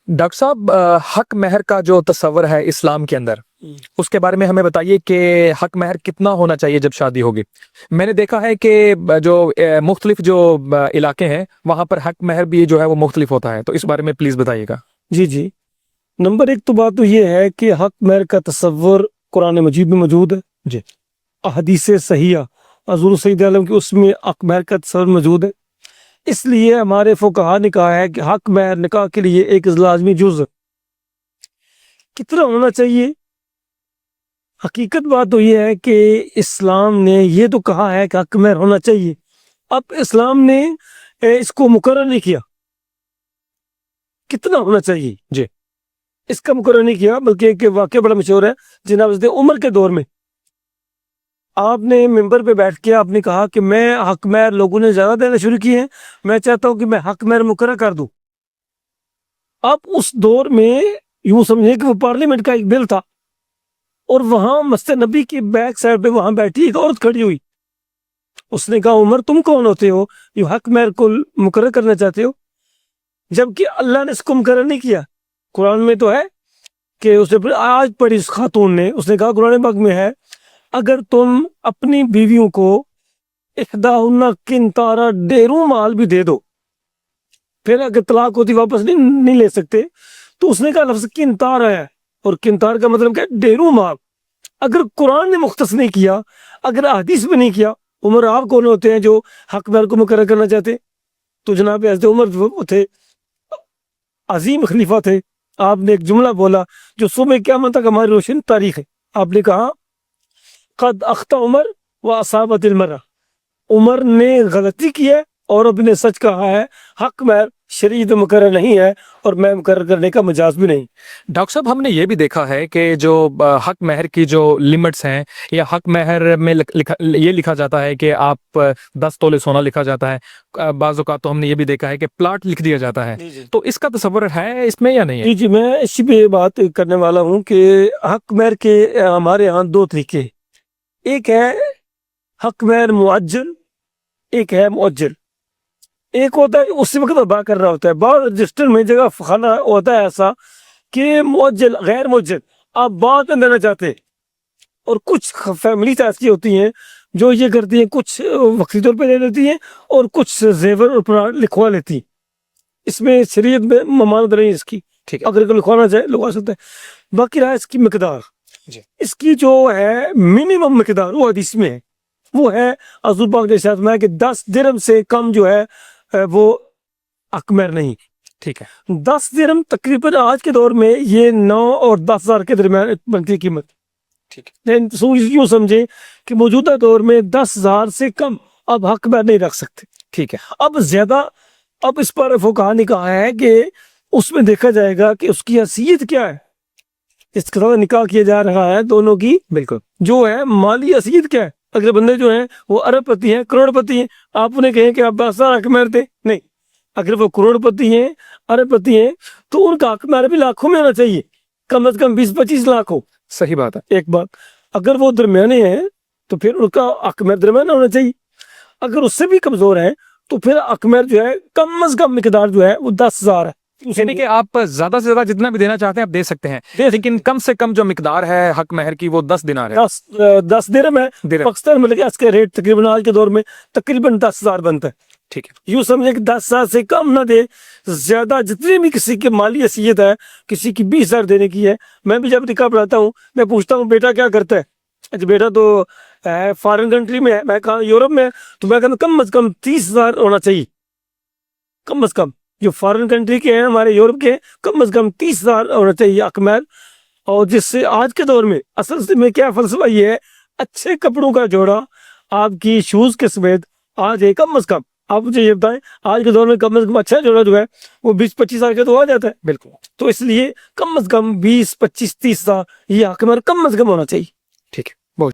Doctor صاحب حق مہر کا جو تصور ہے اسلام کے اندر اس کے بارے میں ہمیں بتائیے کہ حق مہر کتنا ہونا چاہیے جب شادی ہوگی. میں نے دیکھا ہے کہ جو مختلف جو علاقے ہیں وہاں پر حق مہر بھی جو ہے وہ مختلف ہوتا ہے, تو اس بارے میں پلیز بتائیے گا. جی نمبر ایک تو بات تو یہ ہے کہ حق مہر کا تصور قرآن مجید میں موجود ہے. جی. احادیث صحیحہ حضور صلی اللہ علیہ وسلم کی اس میں حق مہر کا تصور موجود ہے. اس لیے ہمارے فقہا نے کہا ہے کہ حق مہر نکاح کے لیے ایک لازمی جز کتنا ہونا چاہیے. حقیقت بات تو یہ ہے کہ اسلام نے یہ تو کہا ہے کہ حق مہر ہونا چاہیے. اب اسلام نے اس کو مقرر نہیں کیا کتنا ہونا چاہیے. جی. اس کا مقرر نہیں کیا, بلکہ ایک واقعہ بڑا مشہور ہے. جناب حضرت عمر کے دور میں آپ نے ممبر پہ بیٹھ کے آپ نے کہا کہ میں حق مہر لوگوں نے زیادہ دینا شروع کیے ہیں, میں چاہتا ہوں کہ میں حق مہر مقرر کر دوں. اب اس دور میں یوں سمجھے کہ وہ پارلیمنٹ کا ایک بل تھا اور وہاں مسجد نبی کی بیک سائڈ پہ وہاں بیٹھی ایک عورت کھڑی ہوئی. اس نے کہا عمر تم کون ہوتے ہو یہ حق مہر کو مقرر کرنا چاہتے ہو, جبکہ اللہ نے اس کو مقرر نہیں کیا. قرآن میں تو ہے کہ اس نے آج پڑھی اس خاتون نے, اس نے کہا قرآن پاک میں ہے اگر تم اپنی بیویوں کو احداہن قنطارا ڈیروں مال بھی دے دو, پھر اگر طلاق ہوتی واپس نہیں لے سکتے, تو اس نے کہا لفظ قنطار ہے, اور قنطار کا مطلب کیا ڈیروں مال. اگر قرآن نے مختص نہیں کیا, اگر احادیث میں نہیں کیا, عمر آپ کون ہوتے ہیں جو حق مہر کو مقرر کرنا چاہتے؟ تو جناب حضرت عمر تھے, عظیم خلیفہ تھے. آپ نے ایک جملہ بولا جو صبح قیامت تک ہماری روشن تاریخ ہے. آپ نے کہا قد اخطا عمر و اصابت المرأة, عمر نے غلطی کی ہے اور اب نے سچ کہا ہے. حق مہر شریعت مقرر نہیں ہے اور میں مقرر کرنے کا مجاز بھی نہیں. ڈاکٹر صاحب ہم نے یہ بھی دیکھا ہے کہ جو حق مہر کی جو لمٹس ہیں یا حق مہر میں یہ لکھا جاتا ہے کہ آپ 10 تولے سونا لکھا جاتا ہے, بعض اوقات تو ہم نے یہ بھی دیکھا ہے کہ پلاٹ لکھ دیا جاتا ہے. تو اس کا تصور ہے اس میں یا نہیں ہے؟ جی میں اسی پہ بات کرنے والا ہوں کہ حق مہر کے ہمارے ہاں دو طریقے, ایک ہے حق مہر معجل, ایک ہے مؤجل. ایک ہوتا ہے اسی وقت ادا کر رہا ہوتا ہے, بعض رجسٹر میں جگہ خانہ ہوتا ہے ایسا کہ مؤجل غیر مؤجل آپ بعد میں دینا چاہتے, اور کچھ فیملیز ایسی ہوتی ہیں جو یہ کرتی ہیں کچھ وقتی طور پہ لے لیتی ہیں اور کچھ زیور اور پلاٹ لکھوا لیتی ہیں. اس میں شریعت میں ممانعت نہیں اس کی, اگر لکھوانا چاہے لکھوا سکتے ہیں. باقی رہا اس کی مقدار, اس کی جو ہے منیمم مقدار وہ حدیث میں ہے, وہ ہے حضور پاک نے ارشاد فرمایا کہ 10 درہم سے کم جو ہے وہ حق مہر نہیں. ٹھیک ہے. 10 درہم تقریباً آج کے دور میں یہ 9 اور 10,000 کے درمیان بنتی قیمت. ٹھیک ہے. یوں سمجھے کہ موجودہ دور میں 10,000 سے کم اب حق مہر نہیں رکھ سکتے. ٹھیک ہے. اب زیادہ اب اس پر فقہا نے کہا ہے کہ اس میں دیکھا جائے گا کہ اس کی حیثیت کیا ہے, اس کے ساتھ نکاح کیا جا رہا ہے دونوں کی, بالکل جو ہے مالی حیثیت کیا ہے. اگر بندے جو ہیں وہ ارب پتی ہیں, کروڑ پتی ہیں, آپ انہیں کہیں کہ آپ 10,000 حق مہر دیں, نہیں. اگر وہ کروڑ پتی ہیں, ارب پتی ہیں, تو ان کا حق مہر بھی لاکھوں میں ہونا چاہیے, کم از کم 20-25 لاکھ ہو. صحیح بات ہے. ایک بات, اگر وہ درمیانے ہیں تو پھر ان کا حق مہر درمیانہ ہونا چاہیے. اگر اس سے بھی کمزور ہیں تو پھر حق مہر جو ہے کم از کم مقدار جو ہے وہ 10,000 ہے. یعنی کہ آپ زیادہ سے زیادہ جتنا بھی دینا چاہتے ہیں آپ دے سکتے ہیں, لیکن کم سے کم جو مقدار ہے حق مہر کی وہ 10 دینار ہے. 10 درہم ہے پاکستان میں, اس کا ریٹ تقریباً آج کے دور میں تقریباً 10,000 بنتا ہے. ٹھیک ہے. یوں سمجھے کہ 10,000 سے کم نہ دے, زیادہ جتنی بھی کسی کی مالی حیثیت ہے, کسی کی 20,000 دینے کی ہے. میں بھی جب نکاح پڑھاتا ہوں میں پوچھتا ہوں بیٹا کیا کرتا ہے, اچھا بیٹا تو فارن کنٹری میں ہے, میں کہا یورپ میں, تو میں کہتا کم از کم 30,000 ہونا چاہیے. کم از کم جو فارن کنٹری کے ہیں ہمارے یورپ کے, کم از کم 30,000 ہونا چاہیے حق مہر. اور جس سے آج کے دور میں اصل سے میں کیا فلسفہ یہ ہے, اچھے کپڑوں کا جوڑا آپ کی شوز کے سمیت آج ہے کم از کم, آپ مجھے یہ بتائیں آج کے دور میں کم از کم اچھا جوڑا جو ہے وہ 20-25,000 کا تو آ جاتا ہے. بالکل. تو اس لیے کم از کم 20-25-30,000 یہ حق مہر کم از کم ہونا چاہیے. ٹھیک ہے.